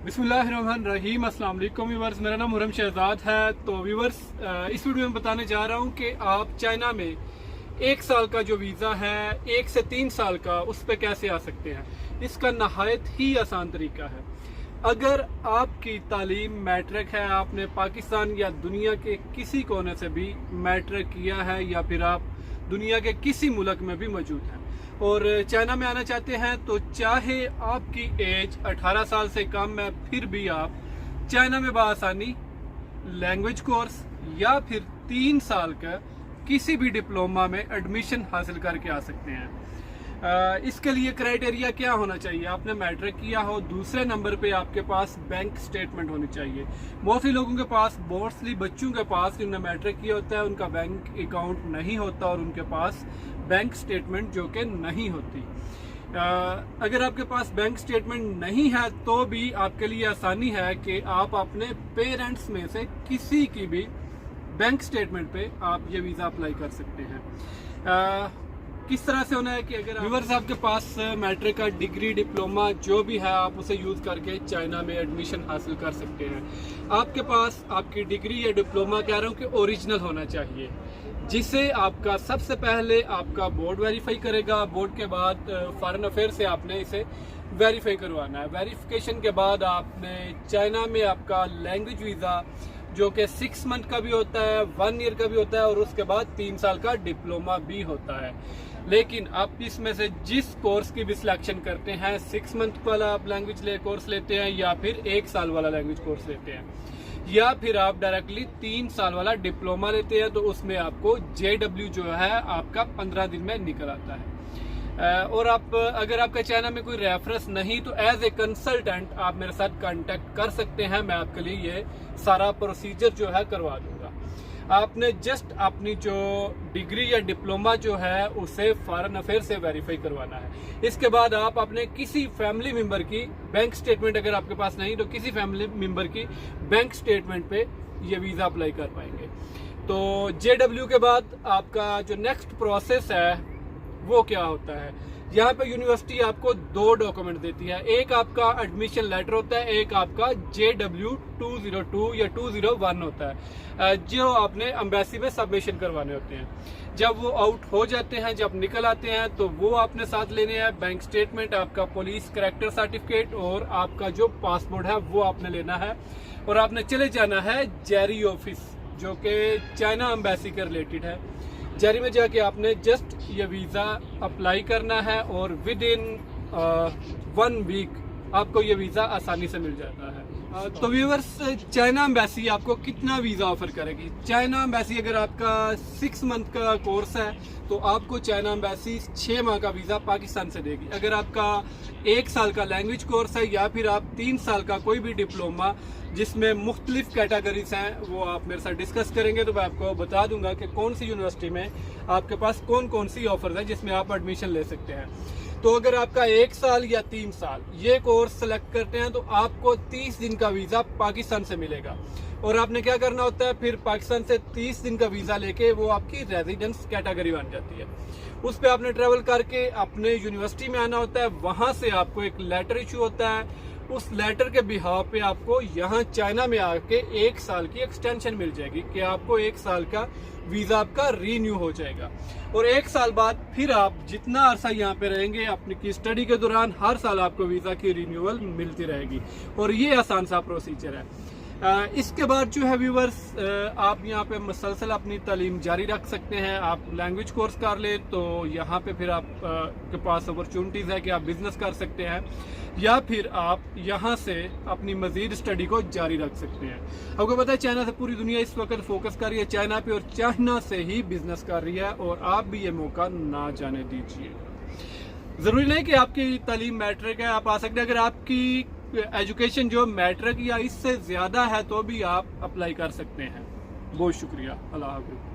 बिस्मिल्लाहिर्रहमानिर्रहीम। अस्सलाम वालेकुम व्यूअर्स, मेरा नाम मुहर्रम शहजाद है। तो व्यूअर्स, इस वीडियो में बताने जा रहा हूँ कि आप चाइना में 1 साल का जो वीज़ा है 1 से 3 साल का, उस पर कैसे आ सकते हैं। इसका नहायत ही आसान तरीका है। अगर आपकी तालीम मैट्रिक है, आपने पाकिस्तान या दुनिया के किसी कोने से भी मैट्रिक किया है, या फिर आप दुनिया के किसी मुल्क में भी मौजूद हैं और चाइना में आना चाहते हैं, तो चाहे आपकी एज 18 साल से कम है, फिर भी आप चाइना में बआसानी लैंग्वेज कोर्स या फिर 3 साल का किसी भी डिप्लोमा में एडमिशन हासिल करके आ सकते हैं। इसके लिए क्राइटेरिया क्या होना चाहिए? आपने मैट्रिक किया हो, दूसरे नंबर पे आपके पास बैंक स्टेटमेंट होनी चाहिए। मोस्टली लोगों के पास, मोस्टली बच्चों के पास जिन्होंने मैट्रिक किया होता है, उनका बैंक अकाउंट नहीं होता और उनके पास बैंक स्टेटमेंट जो कि नहीं होती। अगर आपके पास बैंक स्टेटमेंट नहीं है तो भी आपके लिए आसानी है कि आप अपने पेरेंट्स में से किसी की भी बैंक स्टेटमेंट पे आप ये वीज़ा अप्लाई कर सकते हैं। किस तरह से होना है कि अगर व्यूअर्स आपके पास मैट्रिक का डिग्री, डिप्लोमा जो भी है, आप उसे यूज़ करके चाइना में एडमिशन हासिल कर सकते हैं। आपके पास आपकी डिग्री या डिप्लोमा, कह रहा हूँ कि ओरिजिनल होना चाहिए, जिसे आपका सबसे पहले आपका बोर्ड वेरीफाई करेगा। बोर्ड के बाद फॉरेन अफेयर से आपने इसे वेरीफाई करवाना है। वेरिफिकेशन के बाद आपने चाइना में आपका लैंग्वेज वीज़ा, जो कि 6 मंथ का भी होता है, 1 ईयर का भी होता है और उसके बाद 3 साल का डिप्लोमा भी होता है। लेकिन आप इसमें से जिस कोर्स की भी सिलेक्शन करते हैं, 6 मंथ वाला आप लैंग्वेज कोर्स लेते हैं, या फिर 1 साल वाला लैंग्वेज कोर्स लेते हैं, या फिर आप डायरेक्टली 3 साल वाला डिप्लोमा लेते हैं, तो उसमें आपको JW जो है आपका 15 दिन में निकल आता है। और आप, अगर आपका चाइना में कोई रेफरेंस नहीं, तो एज ए कंसल्टेंट आप मेरे साथ कांटेक्ट कर सकते हैं। मैं आपके लिए ये सारा प्रोसीजर जो है करवा दूंगा। आपने जस्ट अपनी जो डिग्री या डिप्लोमा जो है उसे फॉरेन अफेयर से वेरीफाई करवाना है। इसके बाद आप अपने किसी फैमिली मेंबर की बैंक स्टेटमेंट, अगर आपके पास नहीं तो किसी फैमिली मेंबर की बैंक स्टेटमेंट पे ये वीज़ा अप्लाई कर पाएंगे। तो JW के बाद आपका जो नेक्स्ट प्रोसेस है वो क्या होता है? यहाँ पे यूनिवर्सिटी आपको 2 डॉक्यूमेंट देती है। एक आपका एडमिशन लेटर होता है, एक आपका JW 202 या 201 होता है, जो आपने एम्बेसी में सबमिशन करवाने होते हैं। जब वो आउट हो जाते हैं, जब निकल आते हैं, तो वो आपने साथ लेने हैं बैंक स्टेटमेंट, आपका पुलिस कैरेक्टर सर्टिफिकेट और आपका जो पासपोर्ट है वो आपने लेना है। और आपने चले जाना है जेरी ऑफिस, जो कि चाइना एम्बेसी के रिलेटेड है। जेरी में जाके आपने जस्ट ये वीज़ा अप्लाई करना है और विद इन 1 वीक आपको ये वीज़ा आसानी से मिल जाता है। तो व्यूअर्स, चाइना एम्बेसी आपको कितना वीज़ा ऑफर करेगी? चाइना एम्बेसी, अगर आपका 6 मंथ का कोर्स है तो आपको चाइना एम्बेसी 6 माह का वीज़ा पाकिस्तान से देगी। अगर आपका 1 साल का लैंग्वेज कोर्स है, या फिर आप 3 साल का कोई भी डिप्लोमा जिसमें मुख्तलिफ कैटेगरीज हैं, वो आप मेरे साथ डिस्कस करेंगे तो मैं आपको बता दूंगा कि कौन सी यूनिवर्सिटी में आपके पास कौन कौन सी ऑफर्स हैं जिसमें आप एडमिशन ले सकते हैं। तो अगर आपका 1 साल या 3 साल ये कोर्स सेलेक्ट करते हैं, तो आपको 30 दिन का वीज़ा पाकिस्तान से मिलेगा। और आपने क्या करना होता है, फिर पाकिस्तान से 30 दिन का वीज़ा लेके वो आपकी रेजिडेंस कैटेगरी बन जाती है। उस पर आपने ट्रेवल करके अपने यूनिवर्सिटी में आना होता है। वहाँ से आपको एक लेटर इशू होता है। उस लेटर के बिहाव पे आपको यहाँ चाइना में आके 1 साल की एक्सटेंशन मिल जाएगी कि आपको 1 साल का वीज़ा आपका रीन्यू हो जाएगा। और 1 साल बाद फिर आप जितना अरसा यहाँ पे रहेंगे, अपनी की स्टडी के दौरान हर साल आपको वीज़ा की रिन्यूअल मिलती रहेगी। और ये आसान सा प्रोसीजर है। इसके बाद जो है व्यूअर्स, आप यहाँ पे मुसलसल अपनी तालीम जारी रख सकते हैं। आप लैंग्वेज कोर्स कर ले तो यहाँ पे फिर आप के पास अपॉर्चुनिटीज़ है कि आप बिजनेस कर सकते हैं, या फिर आप यहाँ से अपनी मजीद स्टडी को जारी रख सकते हैं। आपको पता है चाइना से पूरी दुनिया इस वक्त फोकस कर रही है चाइना पे, और चाइना से ही बिजनेस कर रही है, और आप भी ये मौका ना जाने दीजिए। ज़रूरी नहीं कि आपकी तालीम मैट्रिक है आप आ सकते हैं। अगर आपकी एजुकेशन जो मैट्रिक या इससे ज़्यादा है तो भी आप अप्लाई कर सकते हैं। बहुत शुक्रिया। अल्लाह हाफ़िज़।